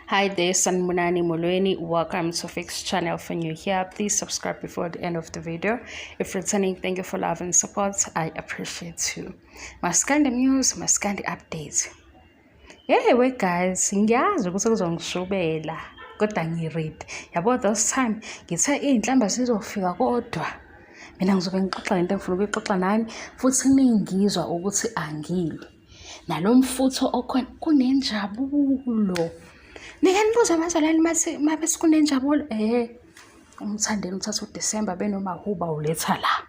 Hi there, Sanmunani Molweni. Welcome to Fix channel. For new here, please subscribe before the end of the video. If returning, thank you for love and support. I appreciate you. Maskandi news, Maskandi updates. Yeah, wait guys, ngiyazi ukuthi kuzongishubela kodwa ngiread. Yabo this time ngithe inhlamba sizofika kodwa mina ngizobe ngixoxa into engifuna ukuyixoxa nani futhi ningizwa ukuthi angilwi. Nalomfutho okhona kunenjabulo. Nikanbuza abazalwane mabe sikunenjabulo Mthandeni uthatha uDisemba beNomawhoo bawuletha la.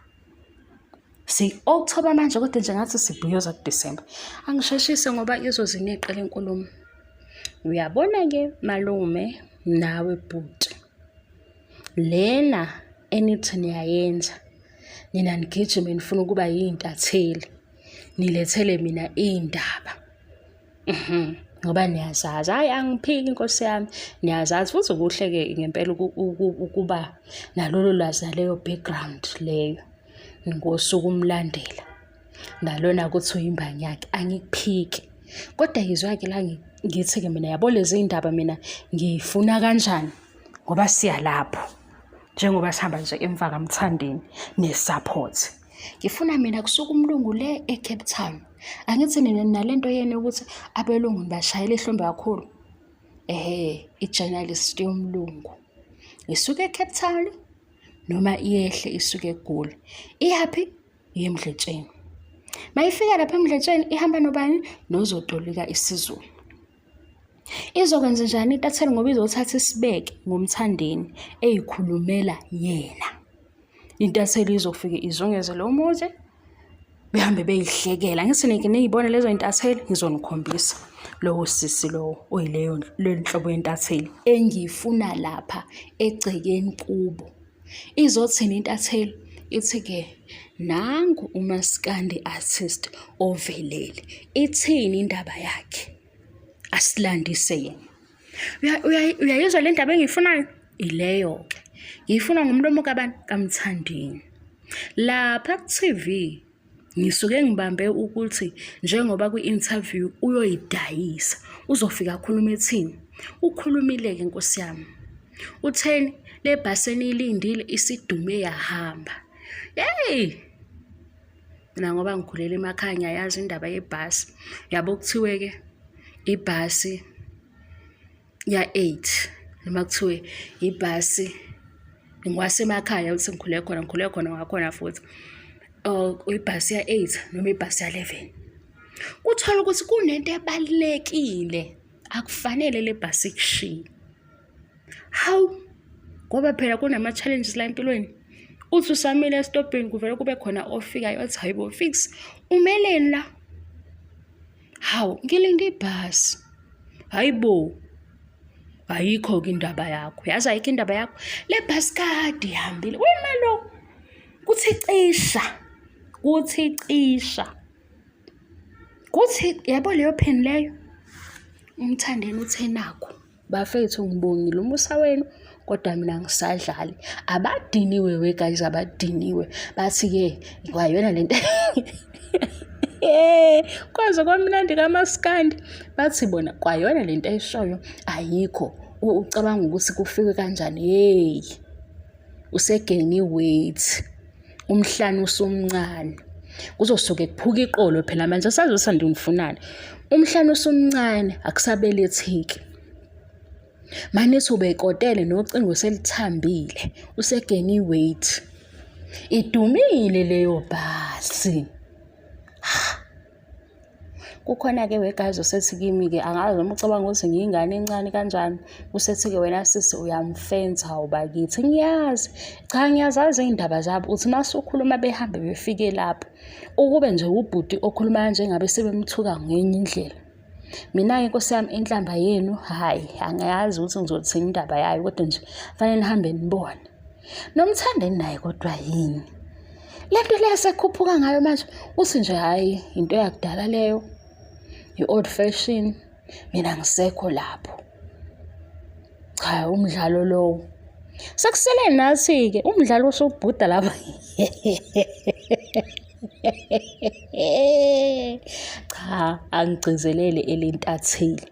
Si October manje kodwa nje ngathi sibhiyoza kuDisemba. Angisheshise ngoba izozineqela enkulumo. Uyabona ke malume nawe bhuti. Lena enithi niyayenza. Nina ngigijime nifuna ukuba yintatheli. Nilethele mina indaba. Ngoba niyazazi hayi angiphiki inkosi yami niyazazi futhi ukuhleke ngempela ukuba nalolu lwazi naleyo background leyo ngosuku umlandela nalona kuthi uyimbanyaki angikuphiki kodwa yizwa ke la ngithi ke mina yabo lezi indaba mina ngifuna kanjani ngoba siya lapho njengoba sihamba nje emva kaMthandeni nesupport ngifuna mina kusuka umlungu le eCape Town. Angithi nina nalento yenu ukuthi abelungu bashayela ihlombe kakhulu. I-journalist yomlungu. Isuke eCape Town noma iyehle isuke eGoli. Iyapi? Yemdletsheni. Mayifika lapha eMdletsheni ihamba nobani? Nozotolika isiZulu. Izokwenza njani intatheli ngoba izothatha isibeke ngomthandeni eyikhulumela yena. Intatheli izofika izungeze lo muzi behambe beyihlekela ngithi niyibona lezo intatheli ngizonikhombisa lowo sisi lo oyileyo lenhlobo yentatheli engifuna lapha egcekeni kubo. Izothini intatheli ithi ke nangu uMaskandi artist ovelele ithini indaba yakhe asilandise yena. Uyayizwa le ndaba engiyifunayo ileyo ke ngifuna ngomlomo kabani kaMthandeni lapha ku TV. Ngisuke ngibambe ukuthi njengoba kwi-interview uyoyidayisa uzofika akhuluma ethini ukhulumile ke Nkosi yami utheni le bhasi enilindile isidume yahamba. Mina ngoba ngikhulele emakhaya ngiyayazi indaba yebhasi yabo kuthiwe ke ibhasi ya 8 noma kuthiwe ibhasi ngwasemakhaya uthi ngikhule khona ngakhona futhi ibhasi ya 8 noma ibhasi ya 11 kuthola ukuthi kunento ebalekile akufanele le bhasi kushiye. How ngoba phela kunama challenges la empilweni uthi usamile estopini kuvele kube khona ofikayo othi hayibo fix umeleni la. How ngilinde ibhasi hayibo ayikho ke indaba yakho yazi ayikho indaba yakho le bhasi kade ihambile wena lo kuthi cisha kuthi yabo leyo pen leyo uMthandeni uthe nakho bafethu ngibongile umusa wenu kodwa mina ngisadlali abadiniwe we guys abadiniwe bathi ke kwayona lento kwaze kwamnandi kaMaskandi bathi bona kwayona lento ayishoyo ayikho ucabanga ukuthi kufike kanjani usegeni weight umhlane usumncane kuzosuke kuphuka iqolo phela manje asazosanda ngifunana umhlane usumncane akusabelethiki manje ubekotele nocingo selithambile usegeni weight idumile leyo bhasi. Kukhona ke wegazi osethi kimi ke angazi noma ucabanga ukuthi ngiyingane encane kanjani usethi ke wena sisi uyamfenza ubakithi ngiyazi cha ngiyazazi indaba zabo uthi masukhuluma behambe befike lapho ukube nje ubhuti okhuluma kanje ngabe sebemthuka ngenye indlela. Mina inkosi yami inhlamba yenu hayi angayazi ukuthi ngizothini indaba yayo kodwa nje fanele nihambe nibone noMthandeni naye kodwa yini lento leyasekhuphuka ngayo manje uthi nje hayi into yakudala leyo i-old fashion mina ngisekho lapho. Cha umdlalo lowo sekusele nathi ke umdlalo usubhuda lapha. Cha angigcizelele elentatheli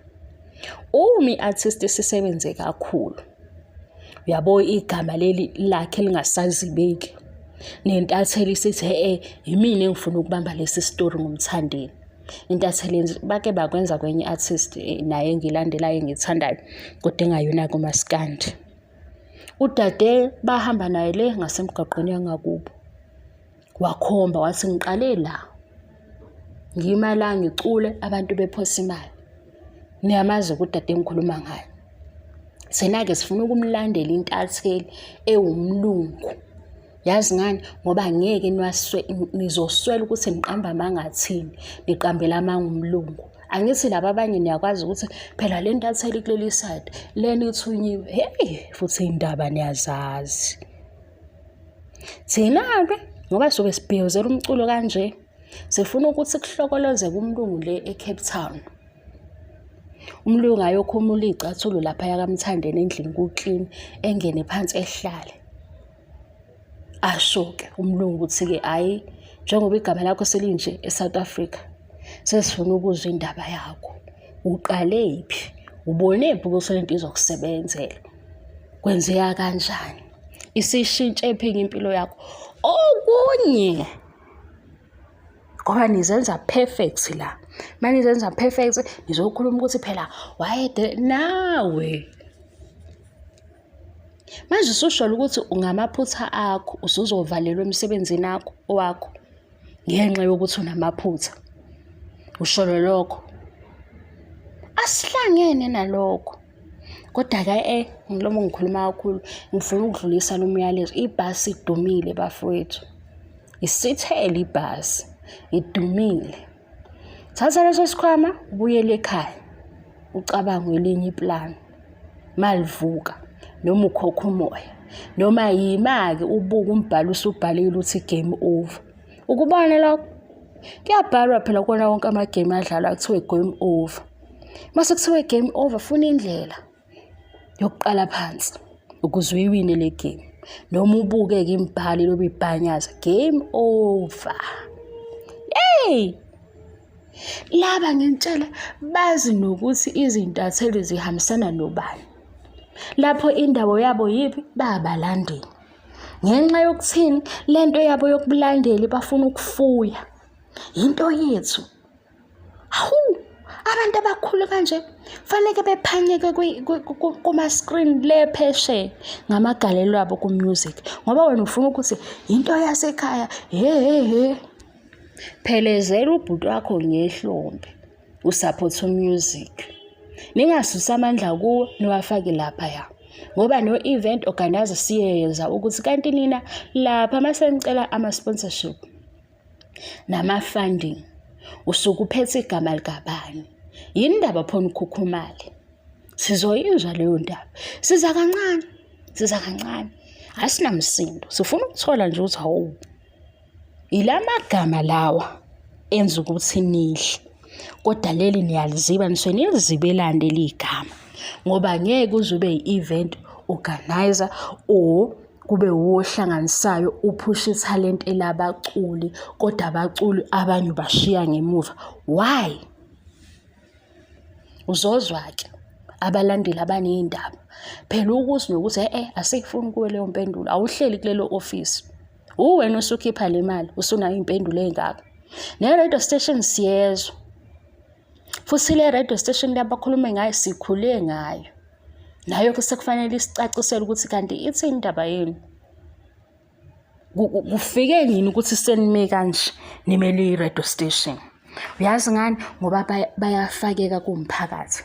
uma i-artist sisebenze kakhulu, uyabo igama leli lakhe lingasazibeki, nentatheli sithi yimina engifuna ukubamba lesi story ngomthandeni. Intatheli bake bakwenza kwenye artist naye engilandelayo engithandayo kodwa engayona kuMaskandi. Udade bahamba naye le ngasemgaqweni yangakubo. Wakhomba wathi ngiqale la. Ngima la ngicule abantu bephosa imali. Niyamazi ukuthi udade engikhuluma ngayo. Sena-ke sifuna ukumlandela intatheli ewumlungu. Yazi ngani? Ngoba ngeke nizoswela ukuthi niqamba amangathini, niqambela amangumlungu. Angithi laba abanye niyakwazi ukuthi phela le ntatheli kuleli side, lena ithunyiwe. Hey, futhi indaba niyazazi. Thina-ke ngoba sobe sibhiyozela umculo kanje, sifuna ukuthi kuhlokoloze kumlungu le eCape Town. Umlungu ayokhumula icathulo lapha yakamthandeni endlini kuclean, engene phansi ehlale. Asho-ke umlungu uthi-ke hayi, njengoba igama lakho selinje eSouth Africa, sesifuna ukuzwa indaba yakho. Uqalephi? Ubonephi ukuthi lento izokusebenzela? Kwenzeka kanjani? Isishintshe phi impilo yakho? Okunye ngoba nizenza perfect la. Manje nizenza perfect, nizokhuluma ukuthi phela wayede nawe. Manje usushola ukuthi ungamaphutha akho, usuzovalelwa emsebenzini wakho ngenxa yokuthi unamaphutha. Usholo lokho. Asihlangene nalokho. Kodwa-ke ngilomo ngikhuluma kakhulu, ngifuna ukudlulisa lo myalezo. Ibhasi idumile bafowethu. Isithele ibhasi idumile. Thatha leso sikhwama ubuyele ekhaya. Ucabanga elinye iplan. Malivuka noma ukhokha umoya. Noma yima-ke ubuka umbhalo usubhalile uthi game over. Ukubona lokho? Kuyabhalwa phela kona wonke amagame adlalwa kuthiwe game over. Mase kuthiwe game over, funa indlela yokuqala phansi ukuze uyiwine le game. Noma ubuke-ke imbhalo lobe ibhanyaza game over. Hey! Laba ngentshela bazi nokuthi izintatheli zihambisana nobani. Lapho indawo yabo yipi? Babalandeli. Ngenxa yokuthini lento yabo yokubulandeli bafuna ukufuya. Into yethu. Hawu, abantu abakhulu kanje fanele bephanyeke kuma screen le pheshe ngamagalelo abo ku music. Ngoba wena ufuna ukuthi into yasekhaya phelezela ubhuti wakho ngehlombe usupport music. Ningasusa amandla kuwo niwafake lapha ya. Ngoba no event organizer siyenza ukuthi kanti nina lapha masenicela ama sponsorship nama funding usuku uphethe igama likabani. Yindaba phona ukhukhumali. Sizoyizwa leyo ndaba. Siza kancane. Asinamsindo. Sifuna ukuthola nje ukuthi hawu ilamagama lawa enza ukuthi nihle. Kodwa leli niyaliziba nilizibelande ligama. Ngoba ngeke uzube i-event organizer or kube wohlanganisayo uphusha italent elabaculi kodwa abaculi abanye bashiya ngemuva. Why? Uzozwa-ke abalandeli abanezindaba. Phela ukuthi nokuthi asikufuni kuwe leyo mpendulo. Awuhleli kulelo office. Uwena usukhipha le mali, usunayo impendulo engaka. Ne radio station siyezwa. Futhi le radio station labakhuluma ngayo sikhule ngayo. Nayo kusekufanele isicacisele ukuthi kanti ithi indaba yenu. Kufike nini ukuthi senime kanje nimele i-radio station? Uyazi ngani? Ngoba bayafakeka kumphakathi.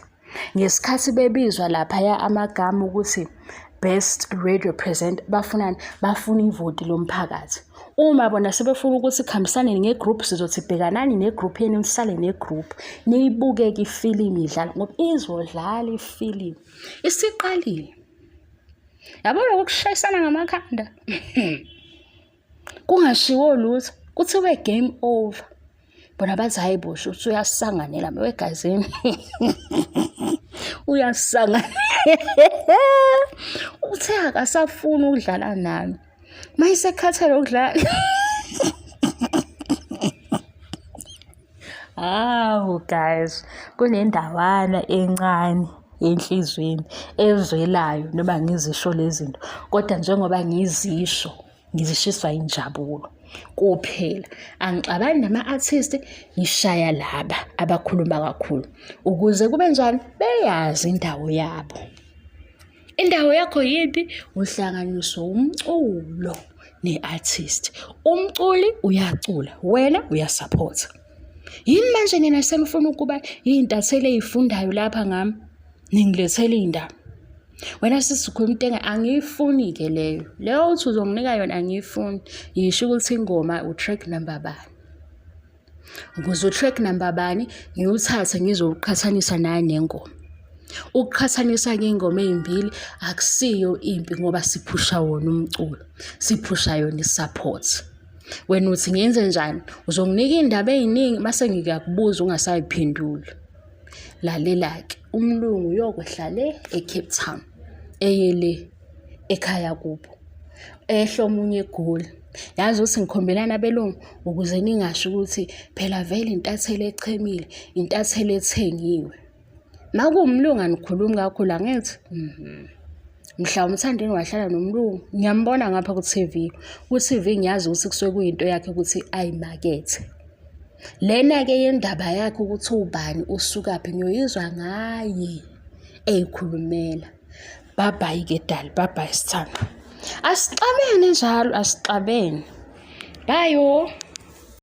Ngesikhathi bebizwa lapha ya amagama ukuthi best radio present bafunani? Bafuna ivoti lomphakathi. Uma bona sebefuna ukuthi khambisane ngegroup sizothi bhekanani negroup yenu nisale negroup niyibukeke ifilimu idlala ngoba izodlala ifilimu isiqalile. Yabona ukushayisana ngamakhanda. Kungashiwo lutho kuthiwe game over. Bona bathi hayi bosho uyasanganela wegazini. Uyasanga. Uthe akasafuna ukudlala nami. Mayisekhathele ukudlala. Guys, kunendawana encane enhlizweni ezwelayo noma ngizisho lezi zinto, kodwa njengoba ngizishiswa injabulo kuphela. Angixabani nama-artist, ngishaya laba abakhuluma kakhulu ukuze kube njani, beyazi indawo yabo. Indawo yakho yiphi? Uhlanganiswa umculo ne-artist. Umculi uyacula, wena uyasupport. Yini manje nina senifuna ukuba iy'ntatheli ey'fundayo lapha ngami? Ningilethele iy'ndaba. Wena sisikhuluma intenga, angiyifuni-ke leyo uthi uzonginika yona, angiyifuni. Yisho ukuthi ingoma u-track number bani, ukuze u-track number bani ngiwuthathe ngizowuqhathanisa naye nengoma. Ukuqhathanisa-ke iy'ngoma ey'mbili akusiyo impi ngoba siphusha wona umculo, siphusha yona i-support. Wena uthi ngenze njani? Uzonginika iy'ndaba ey'ningi mase ngikakubuza ungasayiphenduli. Lalela-ke, umlungu uyokwehla le e-Cape Town, eye le ekhaya kubo, ehle omunye eGoli. Yazi ukuthi ngikhombelana abelungu ukuze ningasho ukuthi phela vele intatheli echemile, intatheli ethengiwe. Makuwumlungu anikhulumi kakhulu, angithi? Mhla uMthandeni wahlala nomlungu, ngiyambona ngapha ku-TV. Ku-TV ngiyazi ukuthi kusuke kuyinto yakhe ukuthi ayimakethe. Lena-ke yendaba yakhe ukuthi ubani usukaphi, ngiyoyizwa ngaye ey'khulumela. Bye-bye-ke dali, bye-bye Sithando. Asixabene njalo, asixabene. Bye yo.